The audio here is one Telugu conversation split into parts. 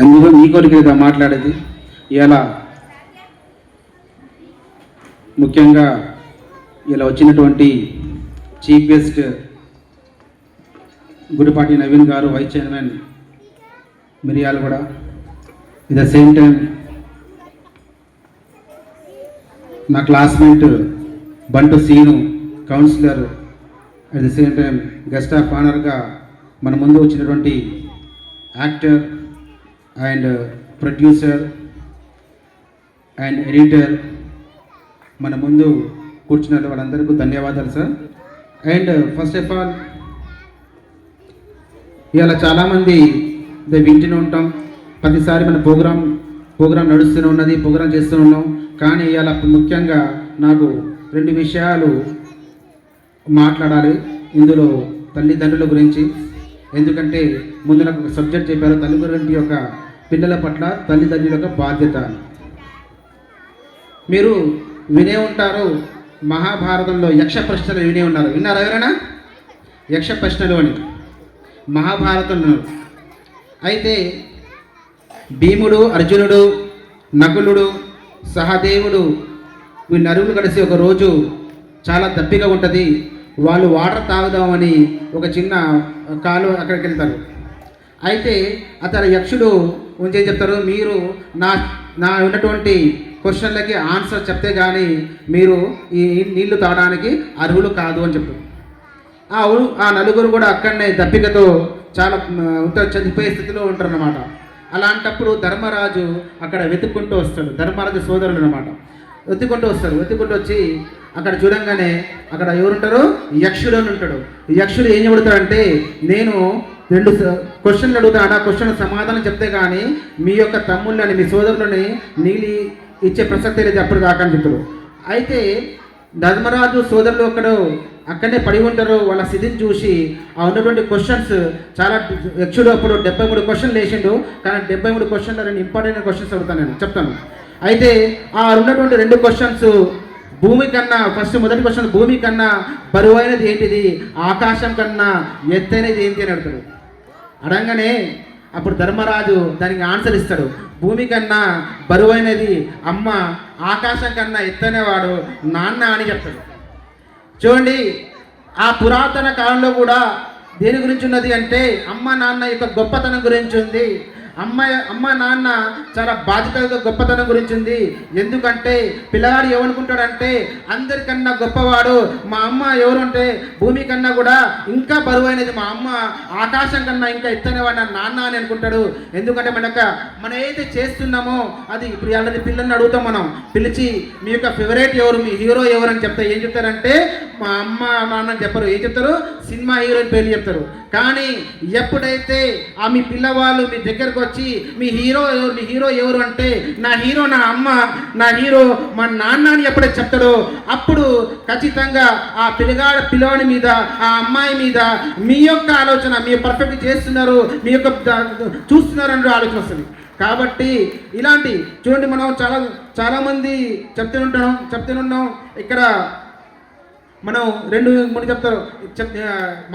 అందులో మీ కొరికేదా మాట్లాడేది. ఇలా ముఖ్యంగా ఇలా వచ్చినటువంటి చీఫ్ గెస్ట్ గుడిపాటి నవీన్ గారు, vice chairman Miryalaguda, at the same time నా classmate Bantu Seenu councillor, at the same time guest of ఆనర్గా మన ముందు వచ్చినటువంటి actor and producer and editor మన ముందు కూర్చున్న వాళ్ళందరికీ ధన్యవాదాలు sir. And first of all ఇలా చాలామంది వింటూనే ఉంటాం, ప్రతిసారి మన ప్రోగ్రాం నడుస్తూనే ఉన్నది, ప్రోగ్రాం చేస్తూ ఉన్నాం. కానీ ఇలా ముఖ్యంగా నాకు 2 విషయాలు మాట్లాడాలి ఇందులో, తల్లిదండ్రుల గురించి. ఎందుకంటే ముందు నాకు ఒక సబ్జెక్ట్ చెప్పారు, తల్లిదండ్రుల యొక్క పిల్లల పట్ల తల్లిదండ్రుల యొక్క బాధ్యత. మీరు వినే ఉంటారు, మహాభారతంలో యక్ష ప్రశ్నలు విన్నారా ఎవరైనా? యక్ష ప్రశ్నలు అని మహాభారతంలో. అయితే భీముడు, అర్జునుడు, నకులుడు, సహదేవుడు వీళ్ళరువులు కలిసి ఒకరోజు చాలా దప్పిగా ఉంటుంది, వాళ్ళు వాటర్ తాగుదామని ఒక చిన్న కాలు అక్కడికి వెళ్తారు. అయితే అతను యక్షుడు ఏం చెప్తారు, మీరు నా ఉన్నటువంటి క్వశ్చన్లకి ఆన్సర్ చెప్తే కానీ మీరు ఈ నీళ్లు తాగడానికి అర్హులు కాదు అని చెప్తారు. ఆ నలుగురు కూడా అక్కడనే దప్పికతో చాలా చనిపోయే స్థితిలో ఉంటారు అన్నమాట. అలాంటప్పుడు ధర్మరాజు అక్కడ వెతుక్కుంటూ వస్తాడు, ధర్మరాజు సోదరుడు అనమాట. వెతుక్కుంటూ వచ్చి అక్కడ చూడంగానే అక్కడ ఎవరుంటారు, యక్షుడు అని ఉంటాడు. యక్షుడు ఏం చెబుతాడంటే, నేను 2 క్వశ్చన్లు అడుగుతాను, ఆ క్వశ్చన్ సమాధానం చెప్తే కానీ మీ యొక్క తమ్ముళ్ళని, మీ సోదరులని నీళ్ళు ఇచ్చే ప్రసక్తి లేదు అప్పుడు దాకా అని చెప్తారు. అయితే ధర్మరాజు సోదరులు అక్కడనే పడి ఉంటారు. వాళ్ళ స్థితిని చూసి ఆ ఉన్నటువంటి క్వశ్చన్స్ చాలా, యక్షుడు అప్పుడు 73 క్వశ్చన్లు వేసిండు. కానీ 73 క్వశ్చన్లు 2 ఇంపార్టెంట్ క్వశ్చన్స్ అడుగుతాను, నేను చెప్తాను. అయితే ఆ ఉన్నటువంటి 2 క్వశ్చన్స్ భూమి కన్నా, మొదటి క్వశ్చన్ భూమి కన్నా బరువైనది ఏంటిది, ఆకాశం కన్నా ఎత్తైనది ఏంటి అని అడుగుతాడు. అడగానే అప్పుడు ధర్మరాజు దానికి ఆన్సర్ ఇస్తాడు, భూమి కన్నా బరువైనది అమ్మ, ఆకాశం కన్నా ఎత్తైనవాడు నాన్న అని చెప్తాడు. చూడండి, ఆ పురాతన కాలంలో కూడా దేని గురించి ఉన్నది అంటే అమ్మ నాన్న యొక్క గొప్పతనం గురించి ఉంది. అమ్మ నాన్న చాలా బాధ్యతగా గొప్పతనం గురించి ఉంది. ఎందుకంటే పిల్లవాడు ఏమనుకుంటాడంటే, అందరికన్నా గొప్పవాడు మా అమ్మ ఎవరు అంటే భూమి కన్నా కూడా ఇంకా బరువైనది మా అమ్మ, ఆకాశం కన్నా ఇంకా ఎత్తైనవాడు నా నాన్న అని అనుకుంటాడు. ఎందుకంటే మనం ఏదైతే చేస్తున్నామో అది ఇప్పుడు అలాంటి పిల్లల్ని అడుగుతాం, మనం పిలిచి మీ యొక్క ఫేవరెట్ ఎవరు, మీ హీరో ఎవరు అని చెప్తే ఏం చెప్తారంటే మా అమ్మ నాన్న అని చెప్పరు, ఏం చెప్తారు, సినిమా హీరోయిన్ పేర్లు చెప్తారు. కానీ ఎప్పుడైతే మీ పిల్లవాళ్ళు మీ దగ్గరకు వచ్చి మీ హీరో ఎవరు అంటే నా హీరో నా అమ్మ, నా హీరో మా నాన్న అని ఎప్పుడైతే చెప్తాడో అప్పుడు ఖచ్చితంగా ఆ పిల్లవాడి మీద, ఆ అమ్మాయి మీద మీ యొక్క ఆలోచన, మీరు పర్ఫెక్ట్ చేస్తున్నారు, మీ యొక్క చూస్తున్నారు అనే ఆలోచన వస్తుంది. కాబట్టి ఇలాంటి చూడండి, మనం చాలామంది చెప్తూనున్నాం. ఇక్కడ మనం 2-3 చెప్తారు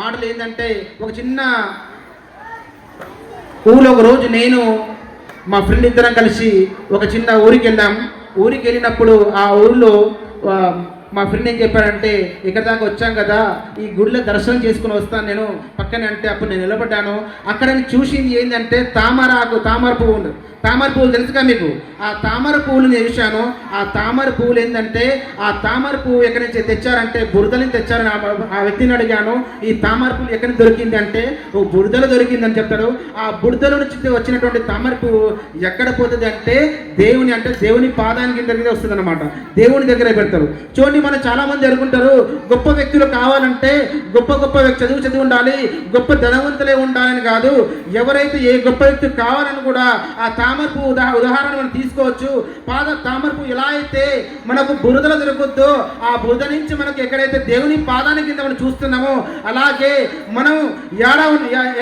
మాటలు. ఏంటంటే ఒక చిన్న ఊళ్ళో ఒక రోజు నేను మా ఫ్రెండ్ ఇద్దరం కలిసి ఒక చిన్న ఊరికి వెళ్ళినప్పుడు ఆ ఊరిలో మా ఫ్రెండ్ ఏం చెప్పారంటే, ఇక్కడ దాకా వచ్చాం కదా, ఈ గుడిలో దర్శనం చేసుకుని వస్తాను నేను పక్కనే అంటే, అప్పుడు నేను నిలబడ్డాను. అక్కడ నేను చూసింది ఏంటంటే తామర పువ్వులు తెలుసుగా మీకు, ఆ తామర పువ్వులు నేను చూశాను. ఆ తామర పువ్వులు ఏంటంటే, ఆ తామర పువ్వు ఎక్కడి నుంచి తెచ్చారంటే బురదల నుంచి తెచ్చారని ఆ వ్యక్తిని అడిగాను. ఈ తామర పువ్వు ఎక్కడి నుంచి దొరికింది అంటే ఓ బురదలో దొరికిందని చెప్తాడు. ఆ బురదల నుంచి వచ్చినటువంటి తామర పువ్వు ఎక్కడ పోతుంది అంటే దేవుని పాదానికి దగ్గర వస్తుంది అనమాట, దేవుని దగ్గర పెడతారు. చూడండి, మనం చాలా మంది అనుకుంటారు గొప్ప వ్యక్తులు కావాలంటే గొప్ప చదువు ఉండాలి, గొప్ప ధనవంతులే ఉండాలని కాదు. ఎవరైతే ఏ గొప్ప వ్యక్తి కావాలని కూడా ఆ తామర పువ్వు ఉదాహరణ మనం తీసుకోవచ్చు. తామర పువ్వు ఎలా అయితే మనకు బురదలో దొరుకుద్దో, ఆ బురద నుంచి మనకు ఎక్కడైతే దేవుని పాదాల కింద మనం చూస్తున్నామో, అలాగే మనం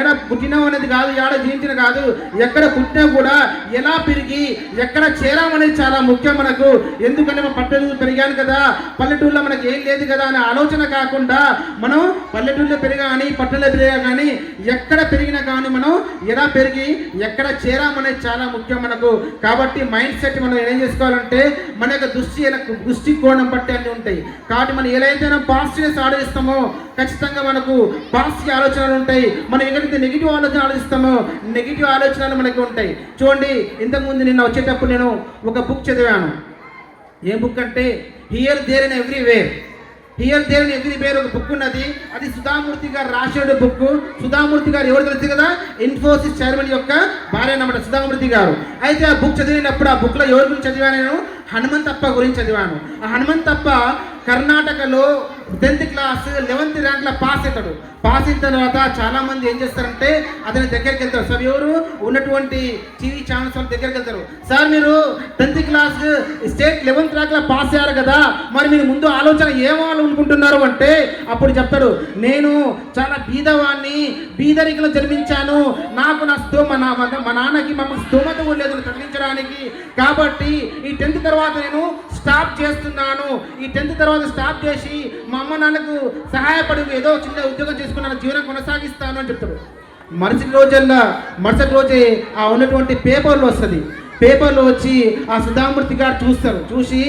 ఏడ పుట్టినాం అనేది కాదు, ఏడ జీవించిన కాదు, ఎక్కడ పుట్టినా కూడా ఎలా పెరిగి ఎక్కడ చేరామనేది చాలా ముఖ్యం మనకు. ఎందుకంటే మనం పట్టణంలో పెరిగాను కదా, పల్లెటూరులో మనకి ఏం లేదు కదా అనే ఆలోచన కాకుండా మనం పల్లెటూరులో పెరిగా కానీ పట్టణంలో పెరిగా కానీ ఎక్కడ పెరిగినా కానీ మనం ఎలా పెరిగి ఎక్కడ చేరామనేది చాలా ముఖ్యం మనకు. కాబట్టి మైండ్ సెట్ మనం ఏం చేసుకోవాలంటే మన యొక్క దృష్టికోణం బట్టి అన్నీ ఉంటాయి. కాబట్టి మనం ఎలా అయితే పాజిటివ్నెస్ ఆలోచిస్తామో ఖచ్చితంగా మనకు పాజిటివ్ ఆలోచనలు ఉంటాయి. మనం ఎక్కడైతే నెగిటివ్ ఆలోచన ఆలోచిస్తామో నెగిటివ్ ఆలోచనలు మనకు ఉంటాయి. చూడండి, ఇంతకుముందు నిన్న వచ్చేటప్పుడు నేను ఒక బుక్ చదివాను. ఏ బుక్ అంటే here there and everywhere. Here there and everywhere ఒక బుక్ ఉన్నది. అది సుధామూర్తి గారు రాసిన బుక్. సుధామూర్తి గారు ఎవరు తెలుసు కదా, ఇన్ఫోసిస్ చైర్మన్ యొక్క భార్య అన్నమాట సుధామూర్తి గారు. అయితే ఆ బుక్ చదివినప్పుడు ఆ బుక్లో ఎవరి గురించి చదివాను నేను, హనుమంతప్ప గురించి చదివాను. ఆ హనుమంతప్ప కర్ణాటకలో 10th క్లాస్ 11th ర్యాంక్లో పాస్ అవుతాడు. పాస్ అయిన తర్వాత చాలామంది ఏం చేస్తారంటే అతని దగ్గరికి వెళ్తారు. సార్ ఎవరు ఉన్నటువంటి టీవీ ఛానల్స్ వాళ్ళ దగ్గరికి వెళ్తారు. సార్ మీరు 10th class state 11th ర్యాంక్లో pass అయ్యారు కదా, మరి మీరు ముందు ఆలోచన ఏమనుకుంటున్నారు అంటే అప్పుడు చెప్తాడు, నేను చాలా బీదవాణ్ణి, బీదరికలో జన్మించాను, నాకు మా నాన్నకి మమ్మల్ని స్తోమత కూడా లేదు చదివించడానికి, కాబట్టి ఈ 10th తర్వాత నేను స్టాప్ చేస్తున్నాను. ఈ 10th తర్వాత స్టాప్ చేసి మా అమ్మ నాన్నకు సహాయపడి ఏదో చిన్న ఉద్యోగం చేసుకున్నాను, జీవనం కొనసాగిస్తాను అని చెప్తాడు. మరుసటి రోజే ఆ ఉన్నటువంటి పేపర్లో వస్తుంది. పేపర్లో వచ్చి ఆ సుధామూర్తి గారు చూస్తారు. చూసి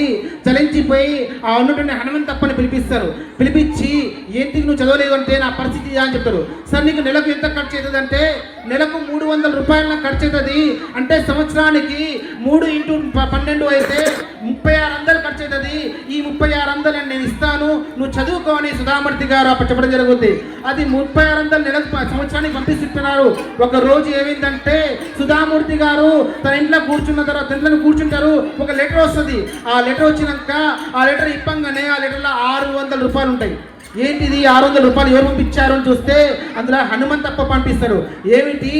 చలించిపోయి ఆ ఉన్నటువంటి హనుమంతప్పని పిలిపిస్తారు. పిలిపించి ఏంటి నువ్వు చదవలేదు అంటే నా పరిస్థితి అని చెప్తారు. సార్ నీకు నెలకు ఎంత ఖర్చు అవుతుంది అంటే నెలకు 300 రూపాయల ఖర్చు అవుతుంది. అంటే సంవత్సరానికి 3 × 12 అయితే 3600 ఖర్చు అవుతుంది. ఈ 3600 నేను ఇస్తాను, నువ్వు చదువుకో అని సుధామూర్తి గారు అప్పుడు చెప్పడం జరుగుతుంది. అది 3600 నెలకు సంవత్సరానికి పంపిస్తున్నారు. ఒక రోజు ఏమైందంటే సుధామూర్తి గారు తన ఇంట్లో కూర్చున్న తర్వాత ఇంట్లో కూర్చుంటారు. ఒక లెటర్ వస్తుంది. ఆ లెటర్ వచ్చినాక ఆ లెటర్ ఇప్పంగానే ఆ లెటర్లో 600 రూపాయలు ఉంటాయి. ఏంటిది 600 రూపాయలు ఎవరు పంపించారు అని చూస్తే అందులో హనుమంతప్ప పంపిస్తారు. ఏమిటి,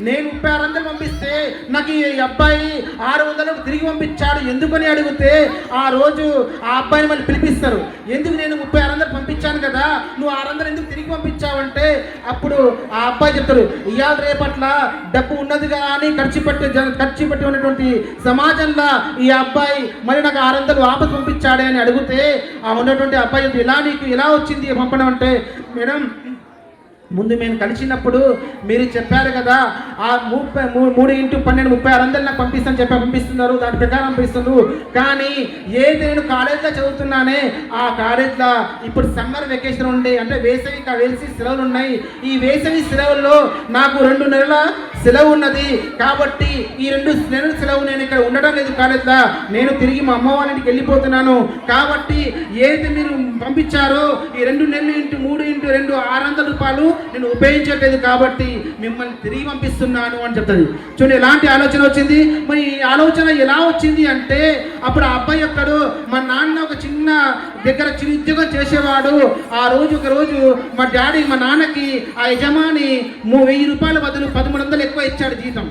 నేను 3600 పంపిస్తే నాకు ఈ అబ్బాయి 600 తిరిగి పంపించాడు ఎందుకని అడిగితే ఆ రోజు ఆ అబ్బాయిని మళ్ళీ పిలిపిస్తారు. ఎందుకు నేను 3600 పంపించాను కదా, నువ్వు 600 ఎందుకు తిరిగి పంపించావంటే అప్పుడు ఆ అబ్బాయి చెప్తారు, ఇవాళ రేపట్ల డబ్బు ఉన్నదిగా అని ఖర్చు పెట్టి ఉన్నటువంటి సమాజంలో ఈ అబ్బాయి మరి నాకు 600 వాపసు పంపించాడే అని అడిగితే ఆ ఉన్నటువంటి అబ్బాయి ఇలా నీకు ఎలా వచ్చింది పంపడం అంటే, మేడం ముందు మేము కలిసినప్పుడు మీరు చెప్పారు కదా ఆ 3 × 12 3600 నాకు పంపిస్తున్నారు, దాని ప్రకారం పంపిస్తున్నారు. కానీ ఏది నేను కాలేజ్లో చదువుతున్నానే ఆ కాలేజ్లో ఇప్పుడు సమ్మర్ వెకేషన్ ఉండే అంటే వేసవి సెలవులు ఉన్నాయి. ఈ వేసవి సెలవుల్లో నాకు 2 నెలల సెలవు ఉన్నది. కాబట్టి ఈ 2 నెలల సెలవు నేను ఇక్కడ ఉండడం లేదు కాలేజ్లో, నేను తిరిగి మా అమ్మ వాళ్ళ ఇంటికి వెళ్ళిపోతున్నాను. కాబట్టి ఏది మీరు పంపించారో ఈ 2 నెలలు × 3 × 2 600 రూపాయలు నేను ఉపయోగించట్లేదు, కాబట్టి మిమ్మల్ని తిరిగి పంపిస్తున్నాను అని చెప్తుంది. చూడండి ఎలాంటి ఆలోచన వచ్చింది. మరి ఈ ఆలోచన ఎలా వచ్చింది అంటే అప్పుడు ఆ అబ్బాయి ఒక్కడు మా నాన్న ఒక చిన్న ఉద్యోగం చేసేవాడు. ఒక రోజు మా నాన్నకి ఆ యజమాని 1000 రూపాయల బదులు 1300 ఎక్కువ ఇచ్చాడు జీతం.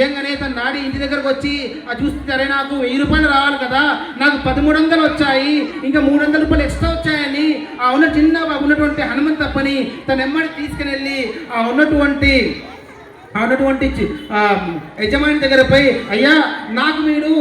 ఏంగానే తన నాడి ఇంటి దగ్గరకు వచ్చి చూస్తారే నాకు 1000 రూపాయలు రావాలి కదా, నాకు 1300 వచ్చాయి, ఇంకా 300 రూపాయలు ఎక్స్ట్రా వచ్చాయని ఆ ఉన్నటువంటి హనుమంతప్పని తన ఎమ్మడి తీసుకుని వెళ్ళి ఆ ఉన్నటువంటి యజమాని దగ్గర పోయి, అయ్యా నాకు మీరు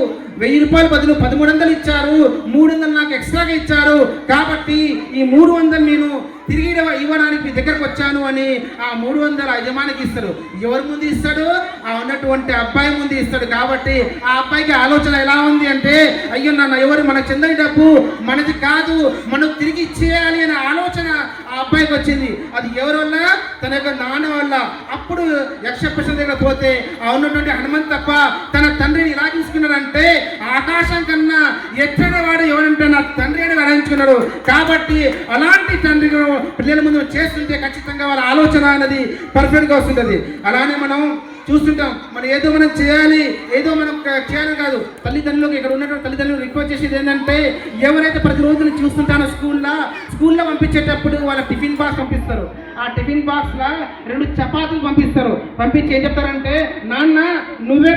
1000 రూపాయల బదులు 1300 ఇచ్చారు, 300 నాకు ఎక్స్ట్రాగా ఇచ్చారు, కాబట్టి ఈ 300 నేను తిరిగి ఇవ్వడానికి మీ దగ్గరకు వచ్చాను అని ఆ 300 యజమానికి ఇస్తాడు. ఎవరి ముందు ఇస్తాడు, ఆ ఉన్నటువంటి అబ్బాయి ముందు ఇస్తాడు. కాబట్టి ఆ అబ్బాయికి ఆలోచన ఎలా ఉంది అంటే అయ్యో ఎవరు మనకు చెందని డబ్బు మనది కాదు, మనకు తిరిగి ఇచ్చేయాలి అనే ఆలోచన ఆ అబ్బాయికి వచ్చింది. అది ఎవరి వల్ల, తన యొక్క నాన్న వల్ల. అప్పుడు యక్షప్రశ్న దగ్గర పోతే ఆ ఉన్నటువంటి హనుమంతప్ప తన తండ్రిని ఎలా తీసుకున్నాడంటే ఆకాశం కన్నా ఎత్తైన వాడు ఎవరంటే నా తండ్రి అని వరించుకున్నాడు. కాబట్టి అలాంటి తండ్రిని పిల్లల ముందు చేస్తుంటే ఖచ్చితంగా వాళ్ళ ఆలోచన అనేది పర్ఫెక్ట్గా వస్తుంటుంది. అలానే మనం చూస్తుంటాం, మనం ఏదో మనం చేయాలి కాదు. తల్లిదండ్రులకు ఇక్కడ ఉన్నటువంటి తల్లిదండ్రులు రిక్వెస్ట్ చేసేది ఏంటంటే ఎవరైతే ప్రతిరోజు చూస్తుంటానో స్కూల్లో పంపించేటప్పుడు వాళ్ళ టిఫిన్ బాక్స్ పంపిస్తారు. ఆ టిఫిన్ బాక్స్లో 2 చపాతీలు పంపిస్తారు. పంపించి ఏం చెప్తారంటే నాన్న నువ్వే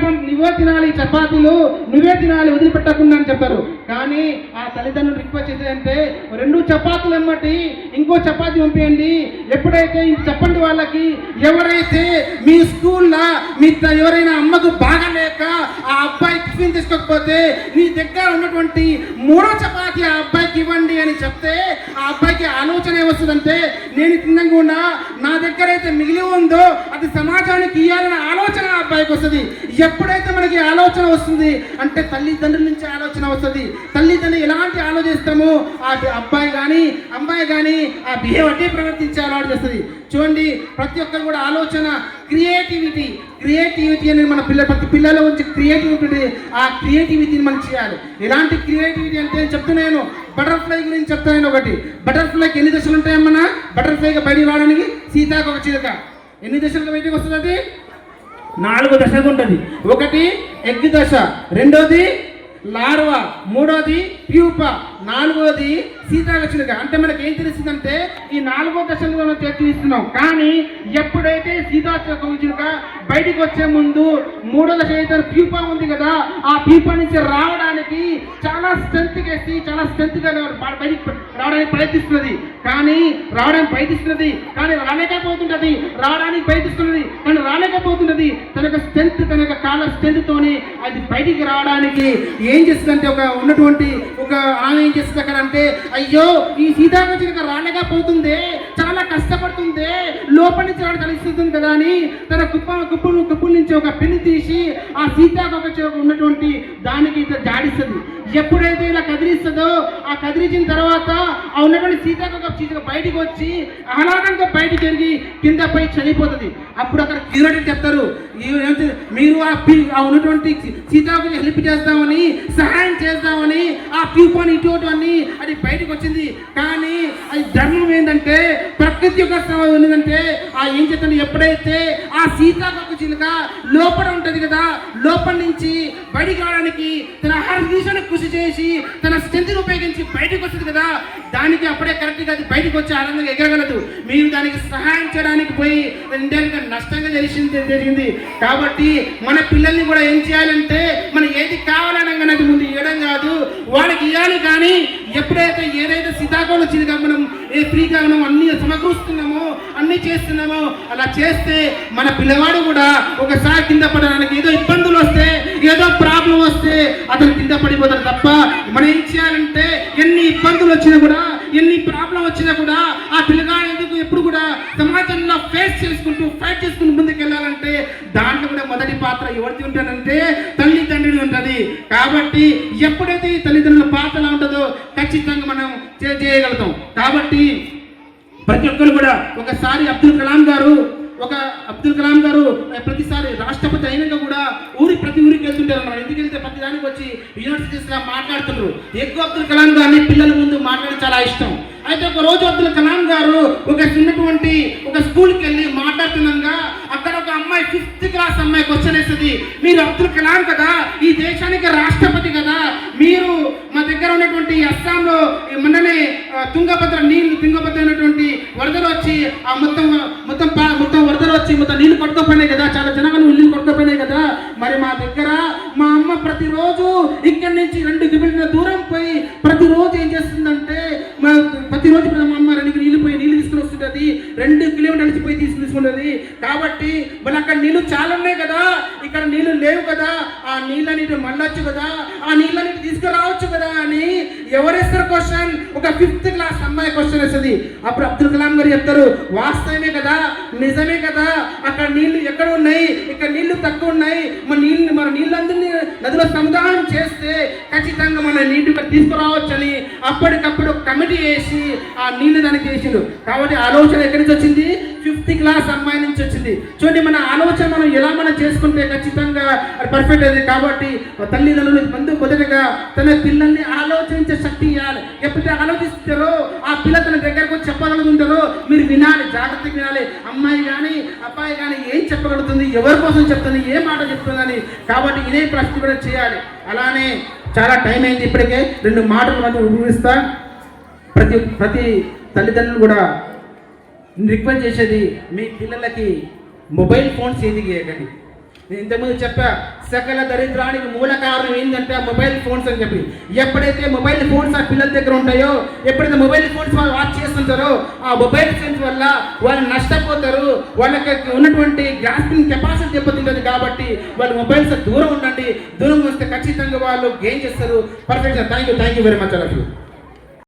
తినాలి, చపాతీలు నువ్వే తినాలి, వదిలిపెట్టకుండా అని చెప్తారు. కానీ ఆ తల్లిదండ్రులు రిక్వెస్ట్ చేసేదంటే 2 చపాతీలు ఎమ్మటి ఇంకో చపాతీ పంపించండి. ఎప్పుడైతే చెప్పండి వాళ్ళకి, ఎవరైతే మీ స్కూల్లో ఎవరైనా అమ్మకు బాగలేక ఆ అబ్బాయి టిఫిన్ తీసుకోకపోతే నీ దగ్గర ఉన్నటువంటి 3వ చపాతి ఆ అబ్బాయికి ఇవ్వండి అని చెప్తే ఆ అబ్బాయికి ఆలోచన ఏమొస్తుందంటే నేను తినకుండా నా దగ్గర అయితే మిగిలి ఉందో అది సమాజానికి ఇవ్వాలనే ఆలోచన ఆ అబ్బాయికి వస్తుంది. ఎప్పుడైతే మనకి ఆలోచన వస్తుంది అంటే తల్లిదండ్రుల నుంచి ఆలోచన వస్తుంది. తల్లిదండ్రులు ఎలాంటి ఆలోచిస్తామో ఆ అబ్బాయి కానీ అమ్మాయి కానీ ఆ బిహేవ్ అట్టే ప్రవర్తించే అలవాటు చేస్తుంది. చూడండి, ప్రతి ఒక్కరు కూడా ఆలోచన క్రియేటివిటీ అని మన ప్రతి పిల్లల నుంచి క్రియేటివిటీ, ఆ క్రియేటివిటీని మనం చేయాలి. ఎలాంటి క్రియేటివిటీ అంటే చెప్తున్నాను, బటర్ఫ్లై గురించి చెప్తాను. ఒకటి, బటర్ఫ్లైకి ఎన్ని దశలు ఉంటాయమ్మన్నా? బటర్ఫ్లైగా బయటికి రావడానికి సీతాకు ఒక చిలుక ఎన్ని దశలుగా బయటకు వస్తుంది? అది 4 దశలు ఉంటుంది. ఒకటి ఎగ్ దశ, రెండోది లార్వా, మూడోది ప్యూపా, 4వది సీతాకోకచిలుక. అంటే మనకి ఏం తెలుస్తుందంటే ఈ 4వ దశలో మనం చర్చిస్తున్నాం. కానీ ఎప్పుడైతే సీతాకోకచిలుక బయటికి వచ్చే ముందు 3వ దశ అయితే ప్యూపా ఉంది కదా, ఆ ప్యూపా నుంచి రావడానికి చాలా స్ట్రెంత్ చేసి చాలా స్ట్రెంత్గా బయటికి రావడానికి ప్రయత్నిస్తున్నది. కానీ రాలేకపోతుంటది. రావడానికి ప్రయత్నిస్తున్నది కానీ రాలేకపోతున్నది. తన యొక్క కాళ్ళ స్ట్రెంత్తోని అది బయటికి రావడానికి ఏం చేస్తుందంటే ఒక ఆమె ఏం చేస్తుంది అక్కడ అంటే, అయ్యో ఈ సీతాకోకచిలుక రాలేకపోతుంది, చాలా కష్టపడుతుంది, లోపల నుంచి రావడం కలిగిస్తుంది కదా అని తన కుప్పల నుంచి ఒక పెన్ను తీసి ఆ సీతాకోకచిలుక ఉన్నటువంటి దానికి జాడిస్తుంది. ఎప్పుడైతే ఇలా కదిలిస్తుందో ఆ కదిలించిన తర్వాత ఆ ఉన్నటువంటి సీతాకోకచిలుక బయటికి వచ్చి ఆహ్లాదంగా బయటికి జరిగి కిందపై చనిపోతుంది. అప్పుడు అక్కడ క్యూరేటర్ చెప్తారు, మీరు ఆ ఉన్నటువంటి సీతాకు హెల్ప్ చేస్తామని, సహాయం చేద్దామని ఆ ప్యూపాని ఇటు అని అది బయటకు వచ్చింది. కానీ అది ధర్మం ఏంటంటే ప్రకృతి యొక్క ఉన్నదంటే ఆ ఏం చేస్తుంది, ఎప్పుడైతే ఆ సీతాకోకచిలుక లోపల ఉంటుంది కదా, లోపల నుంచి బయటికి రావడానికి తన ఆహార దిశను కృషి చేసి తన స్ట్రెంత్ని ఉపయోగించి బయటకు వస్తుంది కదా, దానికి అప్పుడే కరెక్ట్గా అది బయటకు వచ్చి ఆనందంగా ఎగరగలదు. మీరు దానికి సహాయం చేయడానికి పోయి ఇండియాకి నష్టంగా జరిగింది. కాబట్టి మన పిల్లల్ని కూడా ఏం చేయాలంటే మనం ఏది కావాలనగా అది ముందు ఇవ్వడం కాదు, వాళ్ళకి ఇవ్వాలి. కానీ ఎప్పుడైతే ఏదైతే సీతాకోకచిలుక మనం ఫ్రీగా మనం అన్ని సమకూరుస్తున్నామో అన్ని చేస్తున్నామో అలా చేస్తే మన పిల్లవాడు కూడా ఒకసారి కింద పడడానికి ఏదో ఇబ్బందులు వస్తే ఏదో ప్రాబ్లం వస్తే అతను కింద పడిపోతాడు తప్ప మనం ఏం చేయాలంటే ఎన్ని ఇబ్బందులు వచ్చినా కూడా ఎన్ని ప్రాబ్లం వచ్చినా కూడా ఆ పిల్లగాడు ఎందుకు ఎప్పుడు కూడా సమాజంలో ఫైట్ చేసుకుంటూ ముందుకు వెళ్ళాలంటే దాంట్లో కూడా మొదటి పాత్ర ఎవరిది ఉంటుందంటే తల్లిదండ్రులు ఉంటుంది. కాబట్టి ఎప్పుడైతే ఈ తల్లిదండ్రుల పాత్ర ఉంటుందో ఖచ్చితంగా మనం చేయగలుగుతాం. కాబట్టి ప్రతి ఒక్కరు కూడా ఒకసారి అబ్దుల్ కలాం గారు ప్రతిసారి రాష్ట్రపతి అయినాక కూడా ప్రతి ఊరికి వెళ్తుంటారు అన్నమాట. ఎందుకు వెళ్తే ప్రతి దానికి వచ్చి యూనివర్సిటీస్లో మాట్లాడుతున్నారు. ఎక్కువ అబ్దుల్ కలాం గారిని పిల్లల ముందు మాట్లాడి చాలా ఇష్టం. అయితే ఒక రోజు అబ్దుల్ కలాం గారు ఉన్నటువంటి ఒక స్కూల్కి వెళ్ళి మాట్లాడుతున్నాగా అక్కడ ఒక అమ్మాయి 5th క్లాస్ అమ్మాయి క్వశ్చన్ వేస్తుంది, మీరు అబ్దుల్ కలాం కదా, ఈ దేశానికి రాష్ట్రపతి కదా, మీరు మా దగ్గర ఉన్నటువంటి అస్సాంలో మొన్ననే తుంగభద్ర అయినటువంటి వరదలు వచ్చి ఆ మొత్తం వరదలు వచ్చి మొత్తం నీళ్లు కొట్టుకోపోయినాయి కదా, చాలా జనాలు నీళ్ళు కొట్టుకోపోయినాయి కదా, మరి మా దగ్గర మా అమ్మ ప్రతిరోజు ఇక్కడి నుంచి 2 కిలోమీటర్ల దూరం పోయి ప్రతిరోజు ఏం చేస్తుందంటే ప్రతిరోజు మా అమ్మ నీళ్ళు తీసుకుని వస్తుంటుంది, 2 కిలోమీటర్ల నుంచి పోయి తీసుకుంటుంది. కాబట్టి మరి అక్కడ నీళ్ళు చాలా ఉన్నాయి కదా, ఇక్కడ నీళ్ళు లేవు కదా, ఆ నీళ్ళని మళ్ళొచ్చు కదా, ఆ నీళ్ళని తీసుకురావచ్చు కదా అని ఎవరేస్తారు క్వశ్చన్? ఒక 5th క్లాస్ అమ్మాయి క్వశ్చన్ వేస్తుంది. అప్పుడు అబ్దుల్ కలాం గారు చెప్తారు, వాస్తవమే కదా, నిజమే కదా, అక్కడ నీళ్లు ఎక్కడ ఉన్నాయి, ఇక్కడ నీళ్లు తక్కువ ఉన్నాయి, మన నీళ్ళందరినీ నదిలో సముదాయం చేస్తే ఖచ్చితంగా మన నీటి తీసుకురావచ్చు అని అప్పటికప్పుడు కమిటీ వేసి ఆ నీళ్లు దానికి చేసిండు. కాబట్టి ఆలోచన ఎక్కడి నుంచి వచ్చింది? 5th క్లాస్ అమ్మాయి నుంచి వచ్చింది. చూడండి, మన ఆలోచన మనం ఎలా చేసుకుంటే ఖచ్చితంగా అది పర్ఫెక్ట్ అయింది. కాబట్టి తల్లిదండ్రులు మొదటగా తన పిల్లల్ని ఆలోచించే శక్తి ఇవ్వాలి. ఎప్పుడైతే ఆలోచిస్తారో ఆ పిల్ల తన దగ్గరకు వచ్చి చెప్పగలుగుతుంటారో మీరు వినాలి, జాగ్రత్తగా వినాలి. అమ్మాయి కానీ అబ్బాయి కానీ ఏం చెప్పగలుగుతుంది, ఎవరి కోసం చెప్తుంది, ఏ మాట చెప్తుందని. కాబట్టి ఇదే ప్రశ్న కూడా చేయాలి. అలానే చాలా టైం అయింది, ఇప్పటికే 2 మాటలు మనం ఉపయోగిస్తా. ప్రతి తల్లిదండ్రులు కూడా రిక్వెస్ట్ చేసేది, మీ పిల్లలకి మొబైల్ ఫోన్స్ ఏది చేయకండి. నేను ఇంతకుముందు చెప్పా, సకల దరిద్రానికి మూల కారణం ఏంటంటే ఆ మొబైల్ ఫోన్స్ అని చెప్పి. ఎప్పుడైతే మొబైల్ ఫోన్స్ ఆ పిల్లల దగ్గర ఉంటాయో, ఎప్పుడైతే మొబైల్ ఫోన్స్ వాళ్ళు వాచ్ చేస్తుంటారో చూస్తారో ఆ మొబైల్ సెన్స్ వల్ల వాళ్ళు నష్టపోతారు, వాళ్ళకి ఉన్నటువంటి గ్రాస్పింగ్ కెపాసిటీ దెబ్బతింటుంది. కాబట్టి వాళ్ళు మొబైల్స్ దూరం ఉండండి. దూరం వస్తే ఖచ్చితంగా వాళ్ళు గెయిన్ చేస్తారు. Perfect sir, thank you very much all of you.